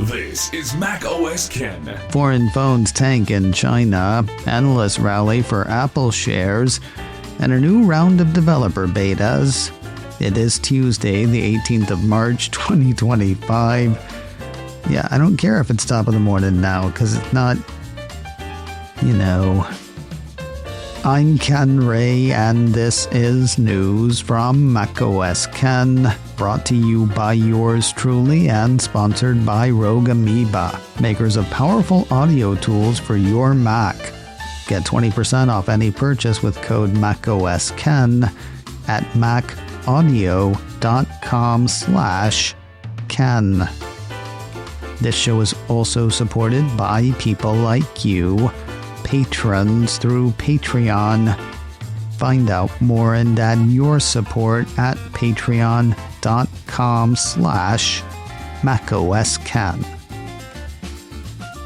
This is macOS Ken. Foreign phones tank in China, analysts rally for Apple shares, and a new round of developer betas. It is Tuesday, the 18th of March, 2025. Yeah, I don't care if it's top of the morning now, because it's not, I'm Ken Ray, and this is news from macOS Ken, brought to you by yours truly and sponsored by Rogue Amoeba, makers of powerful audio tools for your Mac. Get 20% off any purchase with code macOSKen at macaudio.com/Ken. This show is also supported by people like you, patrons through Patreon. Find out more and add your support at patreon.com/macOSKen.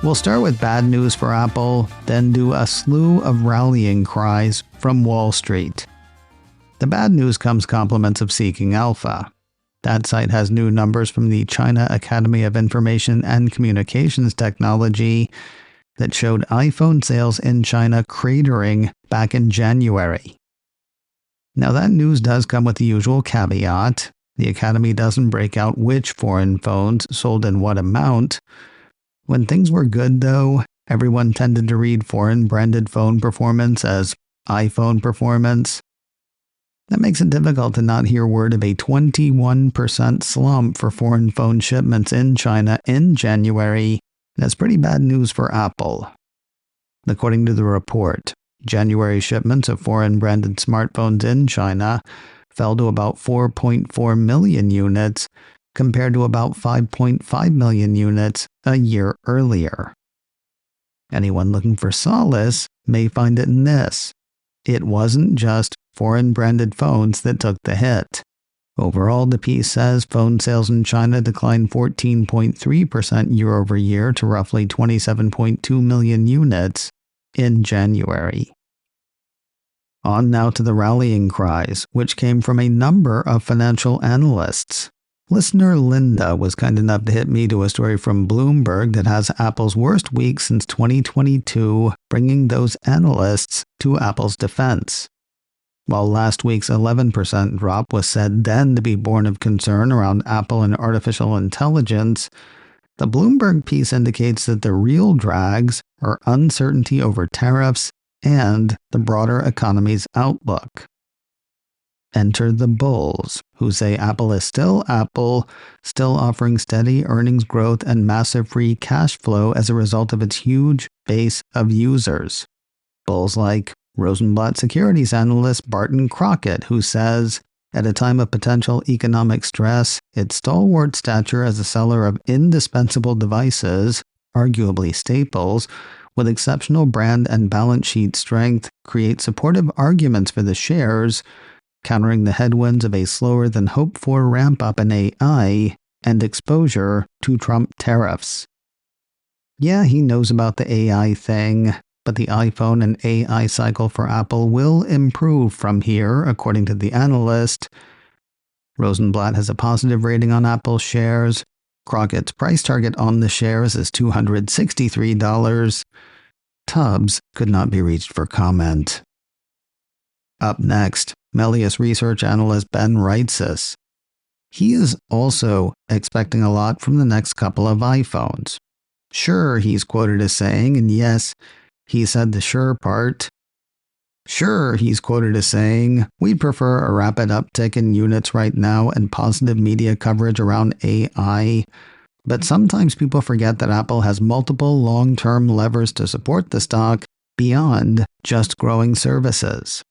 We'll start with bad news for Apple, then do a slew of rallying cries from Wall Street. The bad news comes compliments of Seeking Alpha. That site has new numbers from the China Academy of Information and Communications Technology that showed iPhone sales in China cratering back in January. Now that news does come with the usual caveat. The Academy doesn't break out which foreign phones sold in what amount. When things were good though, everyone tended to read foreign branded phone performance as iPhone performance. That makes it difficult to not hear word of a 21% slump for foreign phone shipments in China in January. That's pretty bad news for Apple. According to the report, January shipments of foreign branded smartphones in China fell to about 4.4 million units compared to about 5.5 million units a year earlier. Anyone looking for solace may find it in this. It wasn't just foreign branded phones that took the hit. Overall, the piece says phone sales in China declined 14.3% year over year to roughly 27.2 million units in January. On now to the rallying cries, which came from a number of financial analysts. Listener Linda was kind enough to hit me to a story from Bloomberg that has Apple's worst week since 2022, bringing those analysts to Apple's defense. While last week's 11% drop was said then to be born of concern around Apple and artificial intelligence, the Bloomberg piece indicates that the real drags are uncertainty over tariffs and the broader economy's outlook. Enter the bulls, who say Apple is still Apple, still offering steady earnings growth and massive free cash flow as a result of its huge base of users. Bulls like Rosenblatt securities analyst Barton Crockett, who says, at a time of potential economic stress, its stalwart stature as a seller of indispensable devices, arguably staples, with exceptional brand and balance sheet strength, create supportive arguments for the shares, countering the headwinds of a slower than hoped for ramp-up in AI and exposure to Trump tariffs. Yeah, he knows about the AI thing, but the iPhone and AI cycle for Apple will improve from here, according to the analyst. Rosenblatt has a positive rating on Apple shares. Crockett's price target on the shares is $263. Tubbs could not be reached for comment. Up next, Melius research analyst Ben Reitzes. He is also expecting a lot from the next couple of iPhones. Sure, he's quoted as saying, and yes, he said the sure part. Sure, he's quoted as saying, we'd prefer a rapid uptick in units right now and positive media coverage around AI. But sometimes people forget that Apple has multiple long-term levers to support the stock beyond just growing services.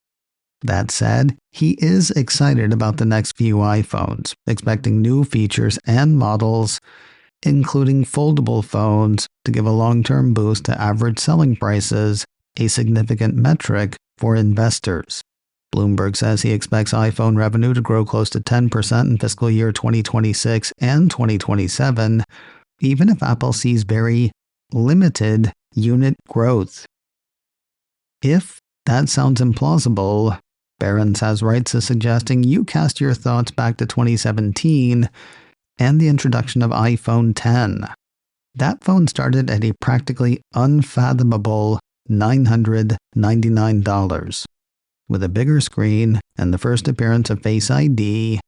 That said, he is excited about the next few iPhones, expecting new features and models, including foldable phones, to give a long-term boost to average selling prices, a significant metric for investors. Bloomberg says he expects iPhone revenue to grow close to 10% in fiscal year 2026 and 2027, even if Apple sees very limited unit growth. If that sounds implausible, Barron's has rights to suggesting you cast your thoughts back to 2017 and the introduction of iPhone X. That phone started at a practically unfathomable $999. With a bigger screen and the first appearance of Face ID,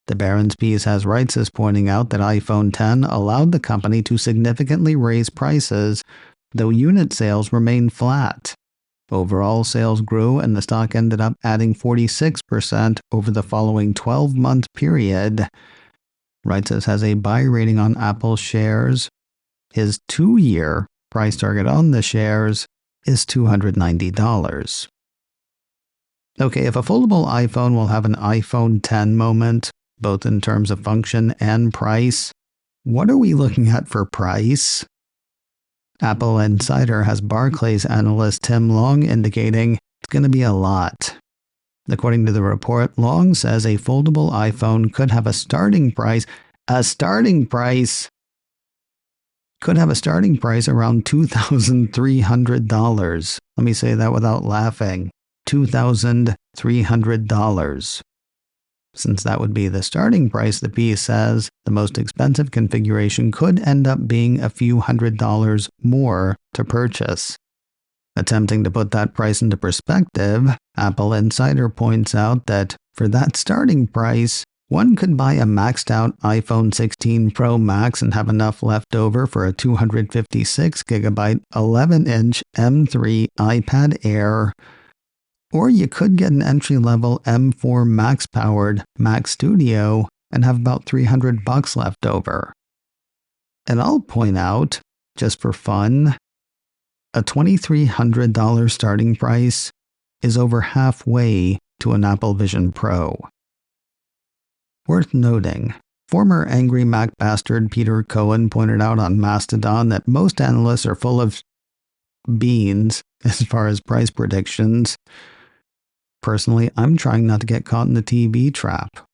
the Barron's piece has Reitzes pointing out that iPhone X allowed the company to significantly raise prices, though unit sales remained flat. Overall sales grew and the stock ended up adding 46% over the following 12-month period. Reitzes has a buy rating on Apple shares. His 2-year price target on the shares is $290. Okay, if a foldable iPhone will have an iPhone X moment, both in terms of function and price, what are we looking at for price? Apple Insider has Barclays analyst Tim Long indicating it's going to be a lot. According to the report, Long says a foldable iPhone could have a starting price around $2,300. Let me say that without laughing. $2,300. Since that would be the starting price, the piece says the most expensive configuration could end up being a few $100s more to purchase. Attempting to put that price into perspective, Apple Insider points out that for that starting price, one could buy a maxed out iPhone 16 Pro Max and have enough left over for a 256GB 11-inch M3 iPad Air. Or you could get an entry-level M4 Max-powered Mac Studio and have about $300 left over. And I'll point out, just for fun, a $2,300 starting price is over halfway to an Apple Vision Pro. Worth noting, former angry Mac bastard Peter Cohen pointed out on Mastodon that most analysts are full of beans as far as price predictions. Personally, I'm trying not to get caught in the TV trap.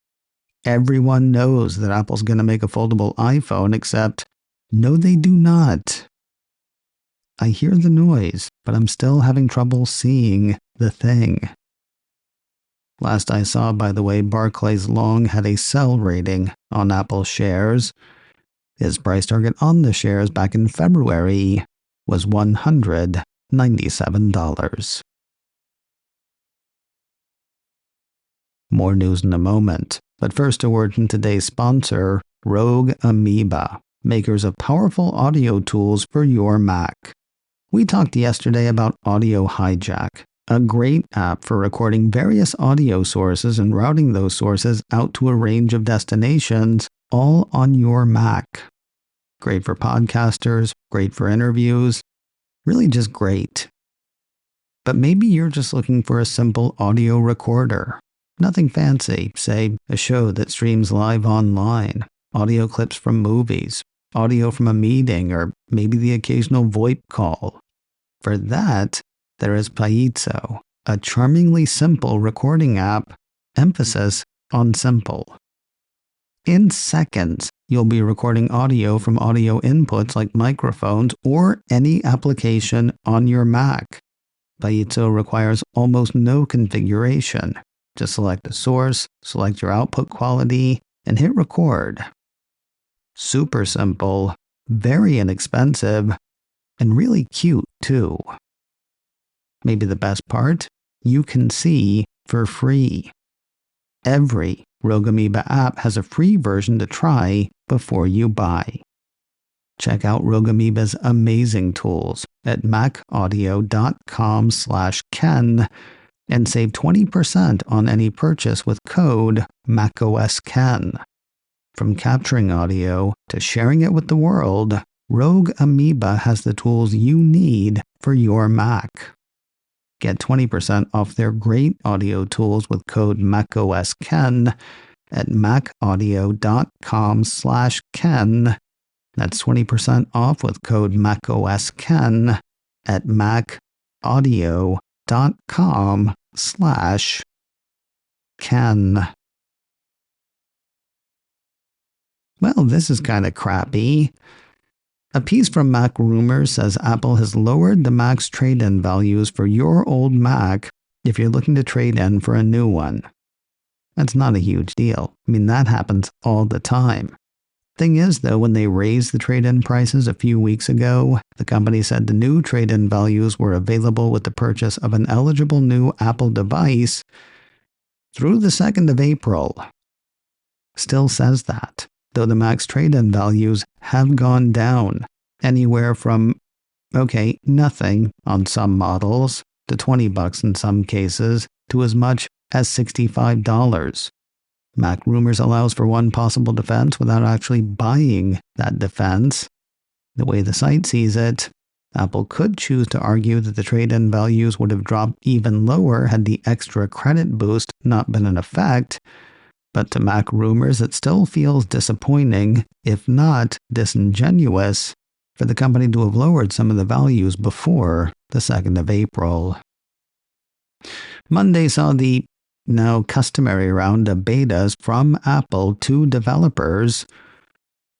Everyone knows that Apple's going to make a foldable iPhone, except, no they do not. I hear the noise, but I'm still having trouble seeing the thing. Last I saw, by the way, Barclays Long had a sell rating on Apple shares. His price target on the shares back in February was $197. More news in a moment, but first a word from today's sponsor, Rogue Amoeba, makers of powerful audio tools for your Mac. We talked yesterday about Audio Hijack, a great app for recording various audio sources and routing those sources out to a range of destinations, all on your Mac. Great for podcasters, great for interviews, really just great. But maybe you're just looking for a simple audio recorder. Nothing fancy, say a show that streams live online, audio clips from movies, audio from a meeting, or maybe the occasional VoIP call. For that, there is Paizo, a charmingly simple recording app, emphasis on simple. In seconds, you'll be recording audio from audio inputs like microphones or any application on your Mac. Paizo requires almost no configuration. Just select a source, select your output quality, and hit record. Super simple, very inexpensive, and really cute too. Maybe the best part? You can see for free. Every Rogue Amoeba app has a free version to try before you buy. Check out Rogue Amoeba's amazing tools at macaudio.com/Ken and save 20% on any purchase with code macOSKen. From capturing audio to sharing it with the world, Rogue Amoeba has the tools you need for your Mac. Get 20% off their great audio tools with code macOSKen at macaudio.com/Ken. That's 20% off with code macOSKen at macaudio.com/Ken. Well, this is kind of crappy. A piece from Mac Rumors says Apple has lowered the Mac's trade-in values for your old Mac if you're looking to trade in for a new one. That's not a huge deal. I mean, that happens all the time. Thing is, though, when they raised the trade-in prices a few weeks ago, the company said the new trade-in values were available with the purchase of an eligible new Apple device through the 2nd of April. Still says that, though the Mac's trade-in values have gone down anywhere from, nothing on some models to $20 in some cases to as much as $65. Mac Rumors allows for one possible defense without actually buying that defense. The way the site sees it, Apple could choose to argue that the trade-in values would have dropped even lower had the extra credit boost not been in effect, but to Mac Rumors it still feels disappointing, if not disingenuous, for the company to have lowered some of the values before the 2nd of April. Monday saw the now customary round of betas from Apple to developers.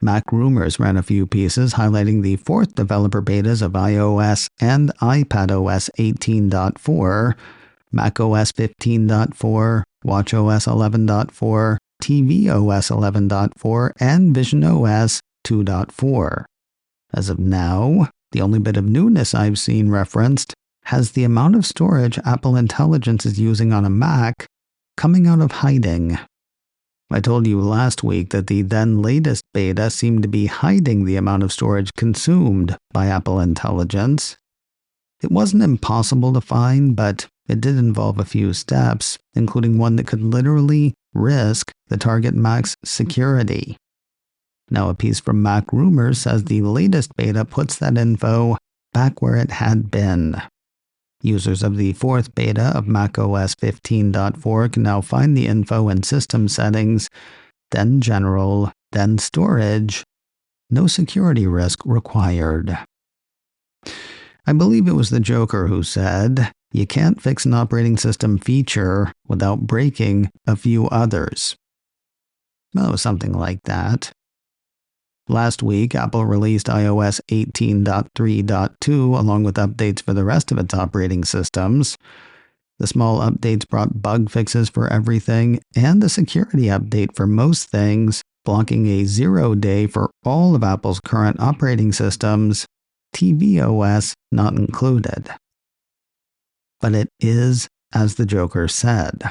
Mac Rumors ran a few pieces highlighting the 4th developer betas of iOS and iPadOS 18.4, macOS 15.4, watchOS 11.4, tvOS 11.4, and visionOS 2.4. As of now, the only bit of newness I've seen referenced has the amount of storage Apple Intelligence is using on a Mac coming out of hiding. I told you last week that the then latest beta seemed to be hiding the amount of storage consumed by Apple Intelligence. It wasn't impossible to find, but it did involve a few steps, including one that could literally risk the target Mac's security. Now, a piece from Mac Rumors says the latest beta puts that info back where it had been. Users of the 4th beta of macOS 15.4 can now find the info in System Settings, then General, then Storage. No security risk required. I believe it was the Joker who said, "You can't fix an operating system feature without breaking a few others." Well, it was something like that. Last week, Apple released iOS 18.3.2 along with updates for the rest of its operating systems. The small updates brought bug fixes for everything and a security update for most things, blocking a 0-day for all of Apple's current operating systems, tvOS not included. But it is as the Joker said.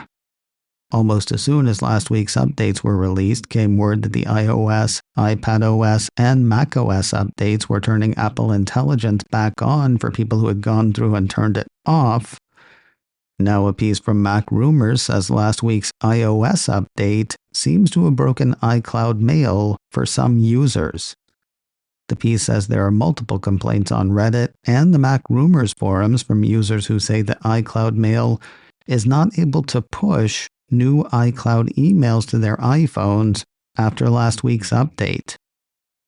Almost as soon as last week's updates were released, came word that the iOS, iPadOS, and macOS updates were turning Apple Intelligence back on for people who had gone through and turned it off. Now a piece from Mac Rumors says last week's iOS update seems to have broken iCloud Mail for some users. The piece says there are multiple complaints on Reddit and the Mac Rumors forums from users who say that iCloud Mail is not able to push new iCloud emails to their iPhones after last week's update.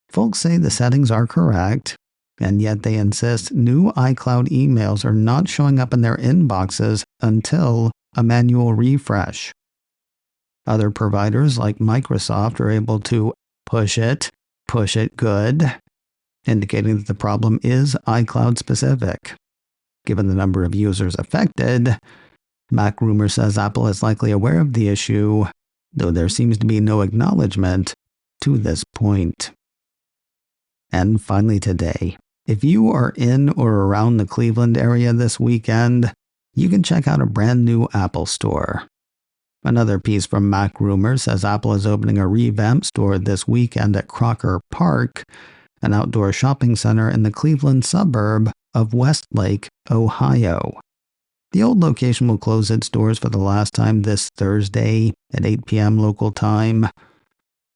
Folks say the settings are correct, and yet they insist new iCloud emails are not showing up in their inboxes until a manual refresh. Other providers like Microsoft are able to push it good, indicating that the problem is iCloud specific. Given the number of users affected, Mac Rumor says Apple is likely aware of the issue, though there seems to be no acknowledgement to this point. And finally today, if you are in or around the Cleveland area this weekend, you can check out a brand new Apple store. Another piece from Mac Rumor says Apple is opening a revamped store this weekend at Crocker Park, an outdoor shopping center in the Cleveland suburb of Westlake, Ohio. The old location will close its doors for the last time this Thursday at 8 p.m. local time.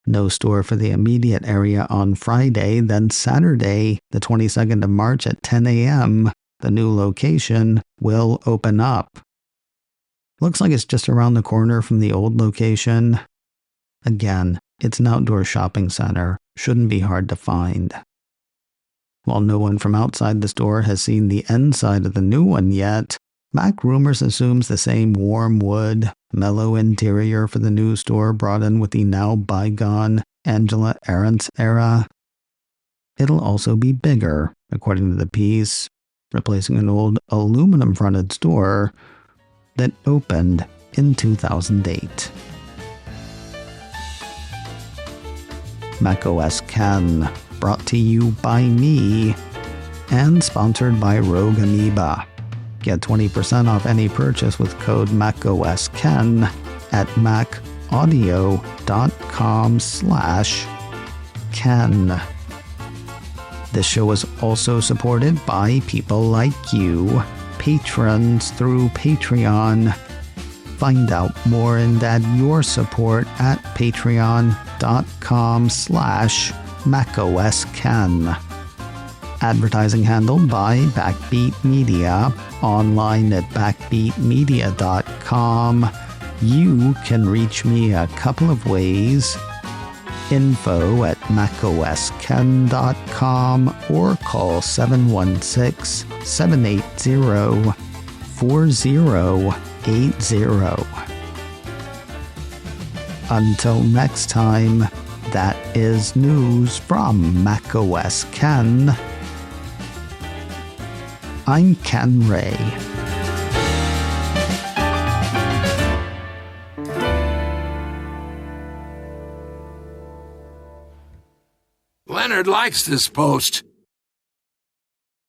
No store for the immediate area on Friday, then Saturday, the 22nd of March at 10 a.m., the new location will open up. Looks like it's just around the corner from the old location. Again, it's an outdoor shopping center. Shouldn't be hard to find. While no one from outside the store has seen the inside of the new one yet, Mac Rumors assumes the same warm wood, mellow interior for the new store brought in with the now bygone Angela Arendt era. It'll also be bigger, according to the piece, replacing an old aluminum-fronted store that opened in 2008. macOS Ken, brought to you by me and sponsored by Rogue Amoeba. Get 20% off any purchase with code macOS Ken at macaudio.com/Ken. This show is also supported by people like you, patrons through Patreon. Find out more and add your support at patreon.com/macOSKen. Advertising handled by Backbeat Media, online at backbeatmedia.com. You can reach me a couple of ways. Info at macosken.com or call 716-780-4080. Until next time, that is news from macOS Ken. I'm Ken Ray. Leonard likes this post.